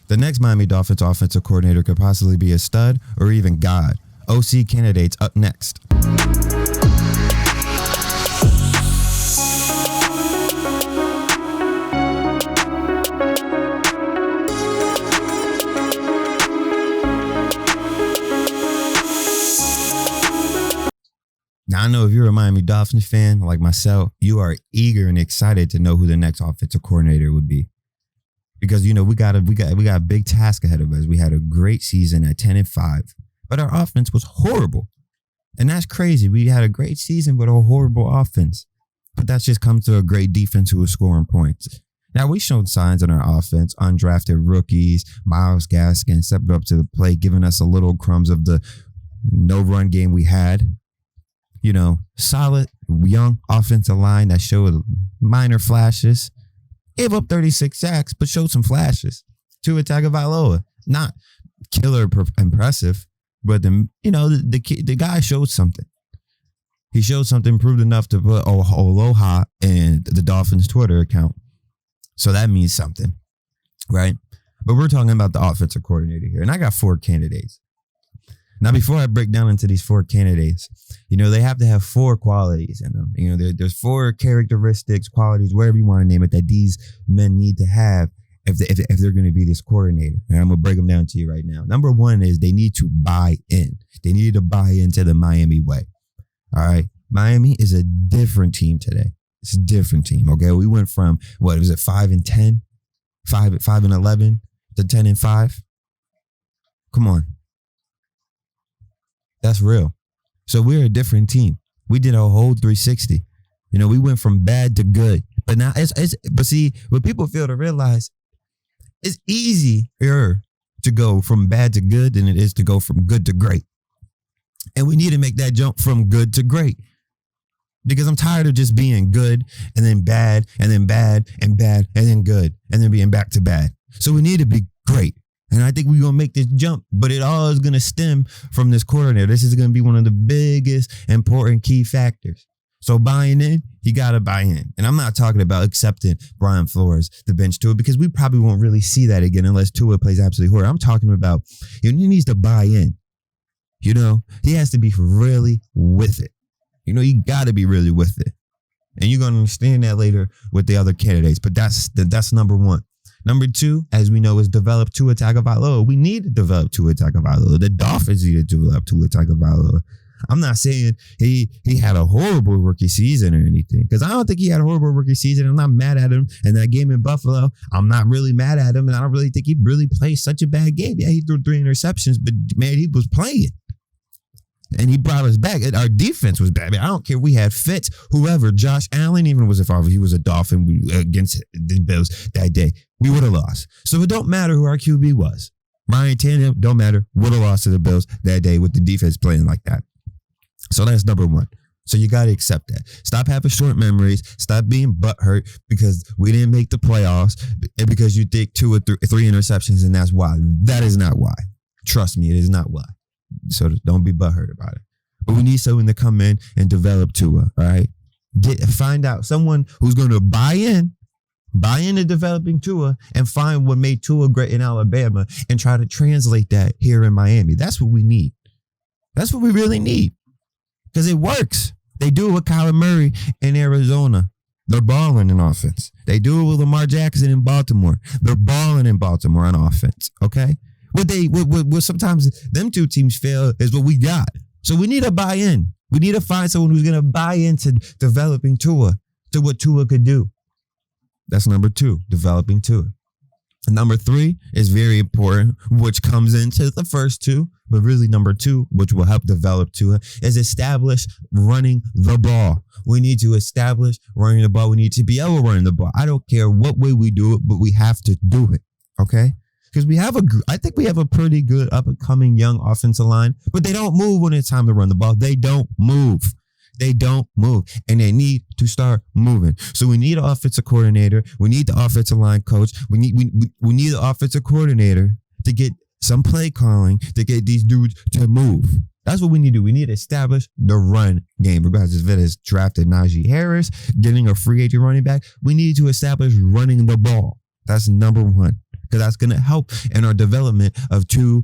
The next Miami Dolphins offensive coordinator could possibly be a stud or even God. OC candidates up next. Now, I know if you're a Miami Dolphins fan like myself, you are eager and excited to know who the next offensive coordinator would be. Because, you know, we got a big task ahead of us. We had a great season at 10-5, but our offense was horrible. And that's crazy. We had a great season with a horrible offense. But that's just comes to a great defense who was scoring points. Now, we showed signs in our offense, undrafted rookies, Myles Gaskin stepped up to the plate, giving us a little crumbs of the no run game we had. You know, solid, young offensive line that showed minor flashes. Gave up 36 sacks, but showed some flashes. Tua Tagovailoa, not killer impressive, but the guy showed something. He showed something, proved enough to put aloha in the Dolphins Twitter account. So that means something, right? But we're talking about the offensive coordinator here, and I got 4 candidates. Now, before I break down into these 4 candidates, you know, they have to have 4 qualities in them. You know, there's 4 characteristics, qualities, whatever you want to name it, that these men need to have if they're going to be this coordinator. And I'm going to break them down to you right now. Number 1 is they need to buy in. They need to buy into the Miami way. All right. Miami is a different team today. It's a different team. Okay. We went from, 5-10, 5-11 to 10-5. Come on. That's real. So we're a different team. We did a whole 360. You know, we went from bad to good. But now but see, what people fail to realize, it's easier to go from bad to good than it is to go from good to great. And we need to make that jump from good to great. Because I'm tired of just being good and then bad and then bad and bad and then good and then being back to bad. So we need to be great. And I think we're going to make this jump, but it all is going to stem from this coordinator. This is going to be one of the biggest important key factors. So buying in, you got to buy in. And I'm not talking about accepting Brian Flores, the bench Tua, because we probably won't really see that again unless Tua plays absolutely horrible. I'm talking about he needs to buy in. You know, he has to be really with it. You know, you got to be really with it. And you're going to understand that later with the other candidates. But that's number 1. Number 2, as we know, is develop Tua Tagovailoa. We need to develop Tua Tagovailoa. The Dolphins need to develop Tua Tagovailoa. I'm not saying he had a horrible rookie season or anything, because I don't think he had a horrible rookie season. I'm not mad at him. And that game in Buffalo, I'm not really mad at him. And I don't really think he really played such a bad game. Yeah, he threw 3 interceptions, but man, he was playing. And he brought us back. Our defense was bad. I don't care. We had Fitz, whoever, Josh Allen, even if he was a Dolphin against the Bills that day, we would have lost. So it don't matter who our QB was. Ryan Tannehill, don't matter, would have lost to the Bills that day with the defense playing like that. So that's number 1. So you got to accept that. Stop having short memories. Stop being butthurt because we didn't make the playoffs and because you think 2 or 3 interceptions and that's why. That is not why. Trust me, it is not why. So don't be butthurt about it. But we need someone to come in and develop Tua, all right? Find out someone who's going to buy into developing Tua and find what made Tua great in Alabama and try to translate that here in Miami. That's what we need. That's what we really need. Because it works. They do it with Kyler Murray in Arizona. They're balling in offense. They do it with Lamar Jackson in Baltimore. They're balling in Baltimore on offense, okay? What sometimes them 2 teams fail is what we got. So we need to buy in. We need to find someone who's going to buy into developing Tua to what Tua could do. That's number 2, developing Tua. Number 3 is very important, which comes into the first 2, but really number 2, which will help develop Tua, is establish running the ball. We need to establish running the ball. We need to be able to run the ball. I don't care what way we do it, but we have to do it. Okay? Because I think we have a pretty good up-and-coming young offensive line, but they don't move when it's time to run the ball. They don't move. They don't move, and they need to start moving. So we need an offensive coordinator. We need the offensive line coach. We need the offensive coordinator to get some play calling to get these dudes to move. That's what we need to do. We need to establish the run game. Regardless if it is drafted Najee Harris, getting a free agent running back, we need to establish running the ball. That's number 1. because that's going to help in our development of Tua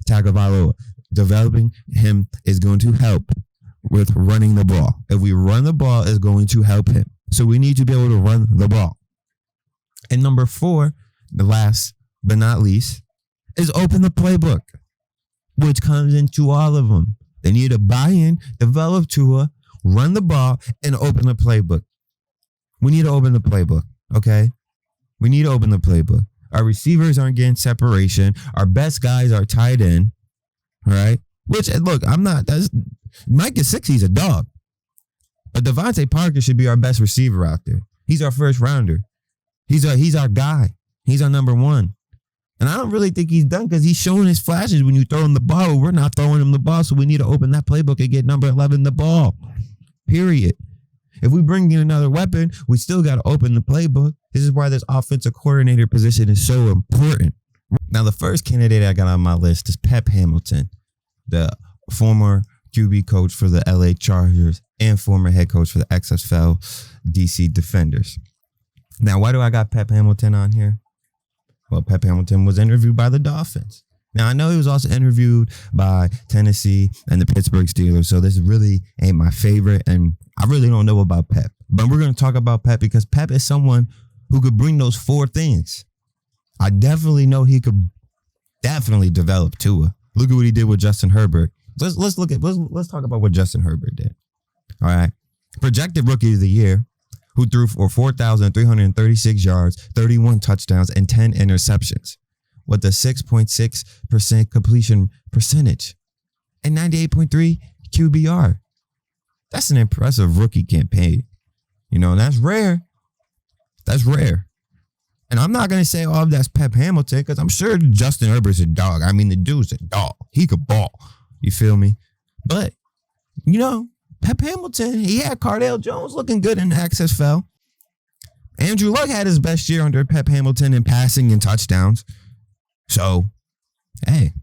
Tagovailoa. Developing him is going to help with running the ball. If we run the ball, it's going to help him. So we need to be able to run the ball. And number 4, the last but not least, is open the playbook, which comes into all of them. They need to buy in, develop Tua, run the ball, and open the playbook. We need to open the playbook, okay? We need to open the playbook. Our receivers aren't getting separation. Our best guys are tied in, all right? Which, look, Mike is 6, he's a dog. But Devontae Parker should be our best receiver out there. He's our first rounder. He's our guy. He's our number 1. And I don't really think he's done because he's showing his flashes when you throw him the ball. We're not throwing him the ball, so we need to open that playbook and get number 11 the ball. Period. If we bring in another weapon, we still got to open the playbook. This is why this offensive coordinator position is so important. Now, the first candidate I got on my list is Pep Hamilton, the former QB coach for the LA Chargers and former head coach for the XFL DC Defenders. Now, why do I got Pep Hamilton on here? Well, Pep Hamilton was interviewed by the Dolphins. Now, I know he was also interviewed by Tennessee and the Pittsburgh Steelers, so this really ain't my favorite, and I really don't know about Pep. But we're going to talk about Pep because Pep is someone who could bring those 4 things. I definitely know he could definitely develop Tua. Look at what he did with Justin Herbert. Let's talk about what Justin Herbert did. All right. Projected Rookie of the Year, who threw for 4,336 yards, 31 touchdowns, and 10 interceptions, with a 6.6% completion percentage and 98.3 QBR. That's an impressive rookie campaign. You know, and that's rare. That's rare. And I'm not going to say, oh, that's Pep Hamilton, because I'm sure Justin Herbert's a dog. I mean, the dude's a dog. He could ball. You feel me? But, you know, Pep Hamilton, he had Cardale Jones looking good in the XFL. Andrew Luck had his best year under Pep Hamilton in passing and touchdowns. So, hey,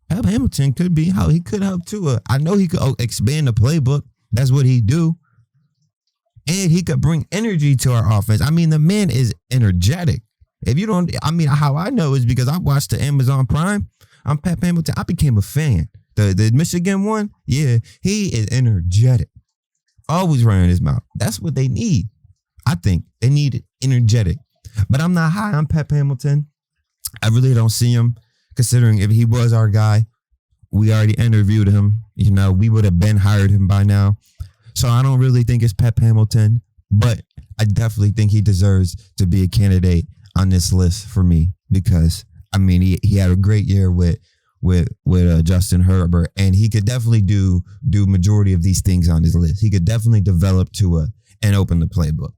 Pep Hamilton could be how he could help Tua. I know he could expand the playbook. That's what he do. And he could bring energy to our offense. I mean, the man is energetic. If you don't, I mean, how I know is because I watched the Amazon Prime. I'm Pep Hamilton. I became a fan. The Michigan one, yeah, he is energetic. Always running his mouth. That's what they need. I think they need it energetic. But I'm not high on Pep Hamilton. I really don't see him, considering if he was our guy, we already interviewed him. You know, we would have been hired him by now. So I don't really think it's Pep Hamilton, but I definitely think he deserves to be a candidate on this list for me because, I mean, he had a great year with Justin Herbert, and he could definitely do majority of these things on his list. He could definitely develop Tua and open the playbook,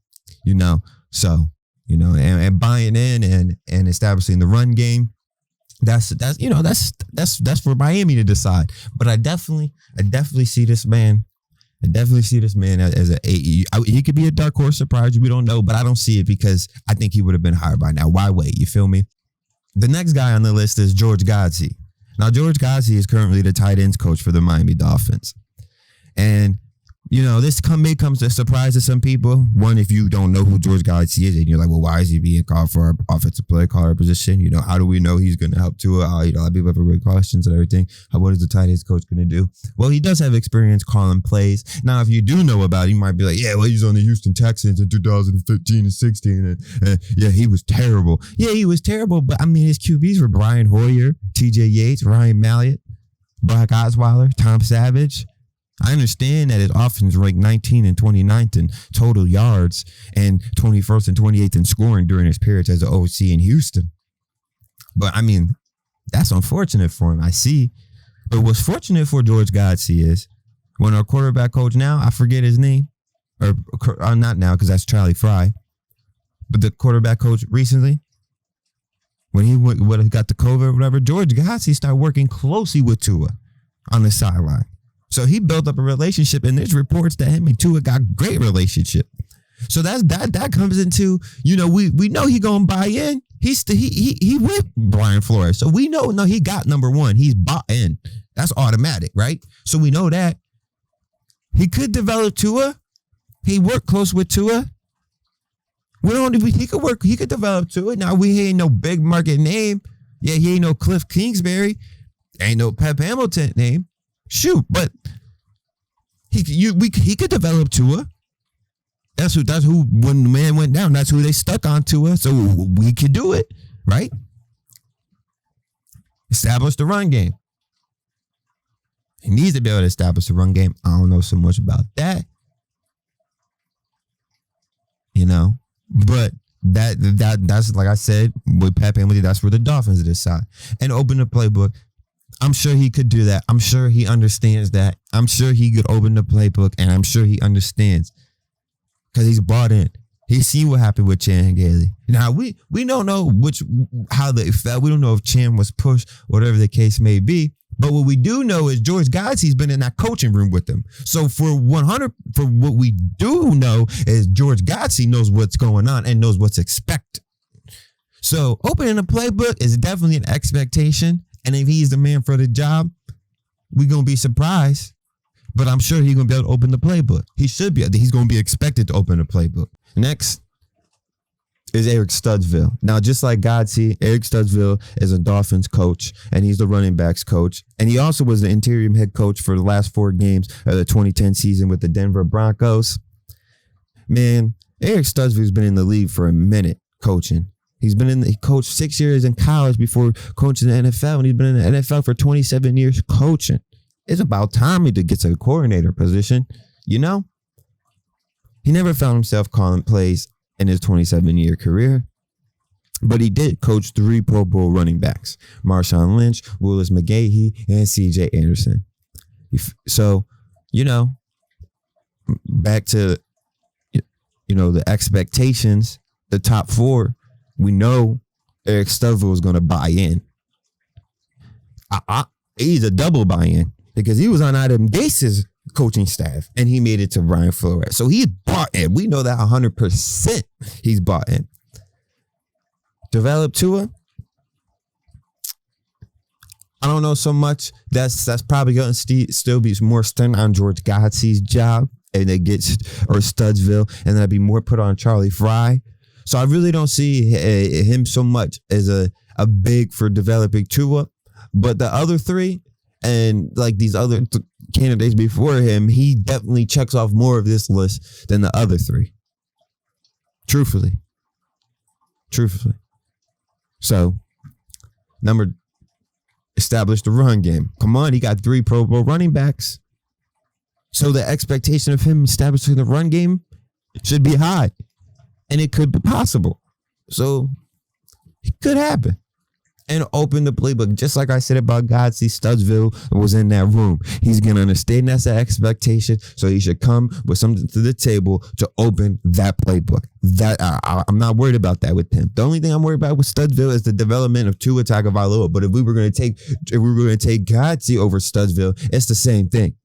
you know. So, you know, and buying in and establishing the run game, that's for Miami to decide. But I definitely see this man. I definitely see this man as he could be a dark horse surprise. We don't know, but I don't see it because I think he would have been hired by now. Why wait? You feel me? The next guy on the list is George Godsey. Now, George Godsey is currently the tight ends coach for the Miami Dolphins. And, you know, this may come as a surprise to some people. One, if you don't know who George Godsey is, and you're like, well, why is he being called for our offensive play caller position? You know, how do we know he's going to help Tua? You know, a lot of people have great questions and everything. What is the tight ends coach going to do? Well, he does have experience calling plays. Now, if you do know about it, you might be like, yeah, well, he's on the Houston Texans in 2015 and 16. And yeah, he was terrible. Yeah, he was terrible. But, I mean, his QBs were Brian Hoyer, TJ Yates, Ryan Mallett, Brock Osweiler, Tom Savage. I understand that his offense ranked 19 and 29th in total yards and 21st and 28th in scoring during his periods as an OC in Houston. But, I mean, that's unfortunate for him, I see. But what's fortunate for George Godsey is when our quarterback coach now, I forget his name, or not now because that's Charlie Fry, but the quarterback coach recently, when he got the COVID or whatever, George Godsey started working closely with Tua on the sideline. So he built up a relationship, and there's reports that him and Tua got a great relationship. So that comes into, you know, we know he gonna buy in. He with Brian Flores, so we know he got number 1. He's bought in. That's automatic, right? So we know that he could develop Tua. He worked close with Tua. He could work. He could develop to it. Now we ain't no big market name. Yeah, he ain't no Cliff Kingsbury. Ain't no Pep Hamilton name. Shoot, but he could develop Tua. That's who when the man went down, that's who they stuck on Tua. So we could do it, right? Establish the run game. He needs to be able to establish the run game. I don't know so much about that. But that's like I said with Pep Hamilton, that's where the Dolphins decide. And open the playbook. I'm sure he could do that. I'm sure he understands that. I'm sure he could open the playbook, and I'm sure he understands because he's bought in. He's seen what happened with Chan and Gailey. Now we don't know how they felt. We don't know if Chan was pushed, whatever the case may be. But what we do know is George Godsey's been in that coaching room with them. So for what we do know is George Godsey knows what's going on and knows what's expected. So opening the playbook is definitely an expectation. And if he's the man for the job, we're going to be surprised. But I'm sure he's going to be able to open the playbook. He should be. He's going to be expected to open the playbook. Next is Eric Studesville. Now, just like Godsey, Eric Studesville is a Dolphins coach, and he's the running backs coach. And he also was the interim head coach for the last 4 games of the 2010 season with the Denver Broncos. Man, Eric Studesville's been in the league for a minute coaching. He coached 6 years in college before coaching the NFL, and he's been in the NFL for 27 years coaching. It's about time he gets a coordinator position, He never found himself calling plays in his 27-year career, but he did coach 3 Pro Bowl running backs: Marshawn Lynch, Willis McGahee, and C.J. Anderson. So, back to, the expectations, the top 4, we know Eric Studesville is going to buy in. He's a double buy-in because he was on Adam Gase's coaching staff and he made it to Brian Flores. So he's bought in. We know that 100% he's bought in. Develop Tua. I don't know so much. That's probably going to still be more stern on George Godsey's job, and they get or Studesville, and that'd be more put on Charlie Fry. So I really don't see him so much as a big for developing Tua, but the other 3 and like these other candidates before him, he definitely checks off more of this list than the other 3. Truthfully. So, establish the run game. Come on, he got 3 Pro Bowl running backs. So the expectation of him establishing the run game should be high. And it could be possible. So it could happen. And open the playbook. Just like I said about Godsey, Studesville was in that room. He's going to understand that's an expectation. So he should come with something to the table to open that playbook. That I'm not worried about that with him. The only thing I'm worried about with Studesville is the development of Tua Tagovailoa. But if we were going to take Godsey over Studesville, it's the same thing.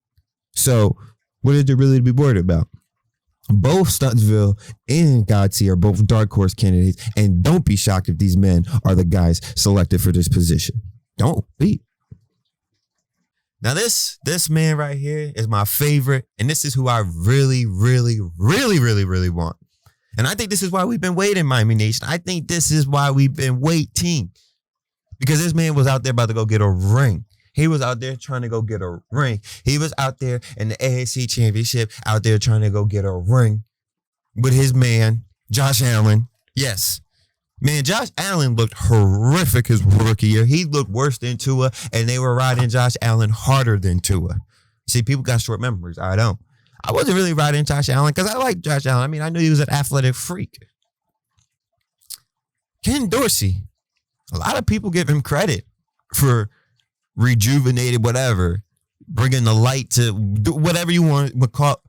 So what is there really to be worried about? Both Studesville and Godsey are both dark horse candidates, and don't be shocked if these men are the guys selected for this position. Don't be. Now this man right here is my favorite, and this is who I really, really, really, really, really want. And I think this is why we've been waiting, Miami Nation. I think this is why we've been waiting, because this man was out there about to go get a ring. He was out there trying to go get a ring. He was out there in the AFC Championship, out there trying to go get a ring with his man, Josh Allen. Yes. Man, Josh Allen looked horrific his rookie year. He looked worse than Tua, and they were riding Josh Allen harder than Tua. See, people got short memories. I don't. I wasn't really riding Josh Allen because I like Josh Allen. I mean, I knew he was an athletic freak. Ken Dorsey. A lot of people give him credit for rejuvenated, whatever, bringing the light to do whatever you want to call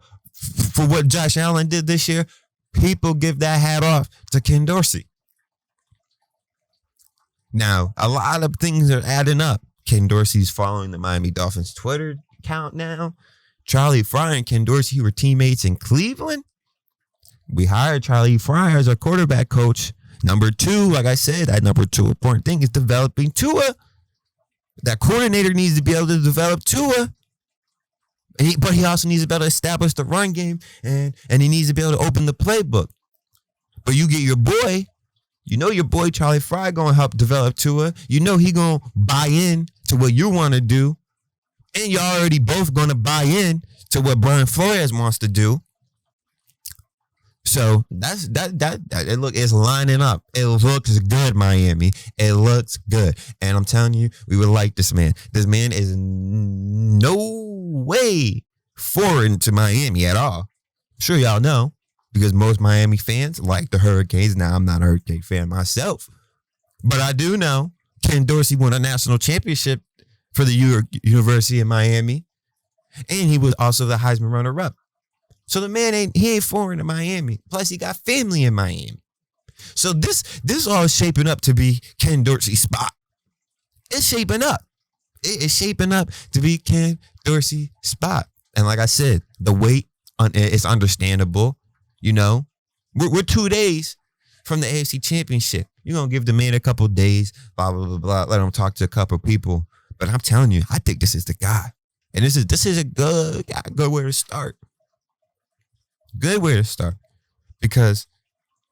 for what Josh Allen did this year. People give that hat off to Ken Dorsey. Now, a lot of things are adding up. Ken Dorsey's following the Miami Dolphins Twitter account now. Charlie Fry and Ken Dorsey were teammates in Cleveland. We hired Charlie Fry as our quarterback coach. Number 2, like I said, that number 2 important thing is developing Tua. That coordinator needs to be able to develop Tua. But he also needs to be able to establish the run game, and he needs to be able to open the playbook. But you get your boy, you know your boy Charlie Fry gonna help develop Tua. You know he gonna buy in to what you want to do. And y'all already both gonna buy in to what Brian Flores wants to do. So that's it's lining up. It looks good, Miami. It looks good. And I'm telling you, we would like this man. This man is no way foreign to Miami at all. I'm sure y'all know, because most Miami fans like the Hurricanes. Now, I'm not a Hurricane fan myself, but I do know Ken Dorsey won a national championship for the University of Miami, and he was also the Heisman runner-up. So the man ain't foreign to Miami. Plus, he got family in Miami. So this all is shaping up to be Ken Dorsey's spot. It's shaping up. It is shaping up to be Ken Dorsey's spot. And like I said, the wait is understandable. You know, we're 2 days from the AFC Championship. You're going to give the man a couple days, blah, blah, blah, blah. Let him talk to a couple people. But I'm telling you, I think this is the guy. And this is a good way to start. Good way to start. Because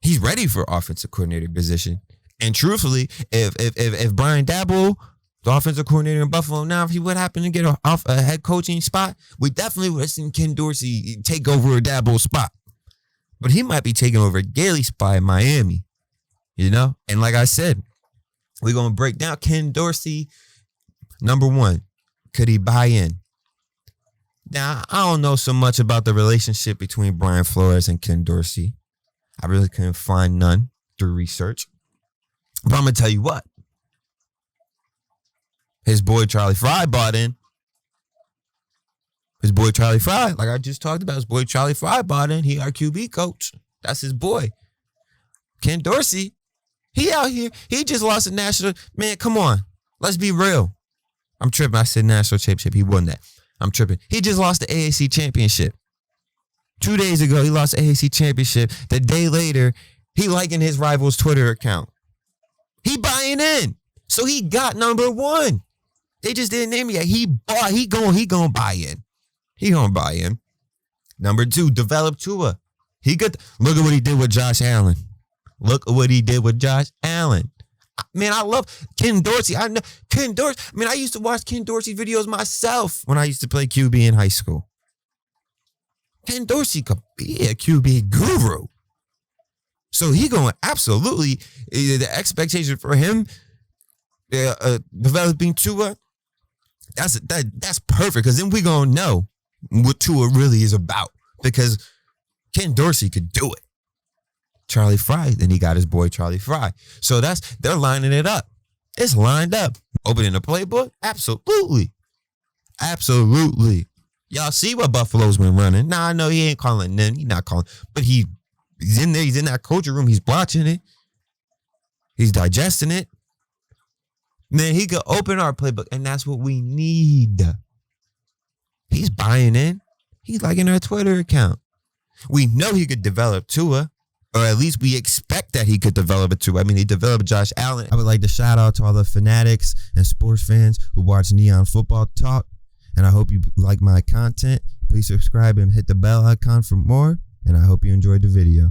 he's ready for offensive coordinator position. And truthfully, if Brian Daboll, the offensive coordinator in Buffalo, now if he would happen to get a head coaching spot, we definitely would have seen Ken Dorsey take over a Daboll spot. But he might be taking over Gailey's spot in Miami. You know? And like I said, we're going to break down Ken Dorsey. Number one, could he buy in? Now, I don't know so much about the relationship between Brian Flores and Ken Dorsey. I really couldn't find none through research. But I'm going to tell you what. His boy Charlie Fry bought in. His boy Charlie Fry, like I just talked about, his boy Charlie Fry bought in. He our QB coach. That's his boy. Ken Dorsey, he out here. He just lost a national. Man, come on. Let's be real. I'm tripping. I said national championship. He won that. I'm tripping. He just lost the AAC championship. 2 days ago, he lost the AAC championship. The day later, he liking his rival's Twitter account. He buying in. So he got number one. They just didn't name it yet. He gonna buy in. He gonna buy in. Number two, develop Tua. Look at what he did with Josh Allen. Look at what he did with Josh Allen. Man, I love Ken Dorsey. I know Ken Dorsey. I mean, I used to watch Ken Dorsey videos myself when I used to play QB in high school. Ken Dorsey could be a QB guru. So he going absolutely, the expectation for him developing Tua, that's perfect, because then we going to know what Tua really is about, because Ken Dorsey could do it. Charlie Fry, then he got his boy Charlie Fry. So they're lining it up. It's lined up. Opening the playbook? Absolutely. Absolutely. Y'all see what Buffalo's been running. Now, I know he ain't calling them. He's not calling. But he's in there. He's in that coaching room. He's watching it. He's digesting it. Man, he could open our playbook, and that's what we need. He's buying in. He's liking our Twitter account. We know he could develop Tua. Or at least we expect that he could develop it too. I mean, he developed Josh Allen. I would like to shout out to all the fanatics and sports fans who watch Neon Football Talk. And I hope you like my content. Please subscribe and hit the bell icon for more. And I hope you enjoyed the video.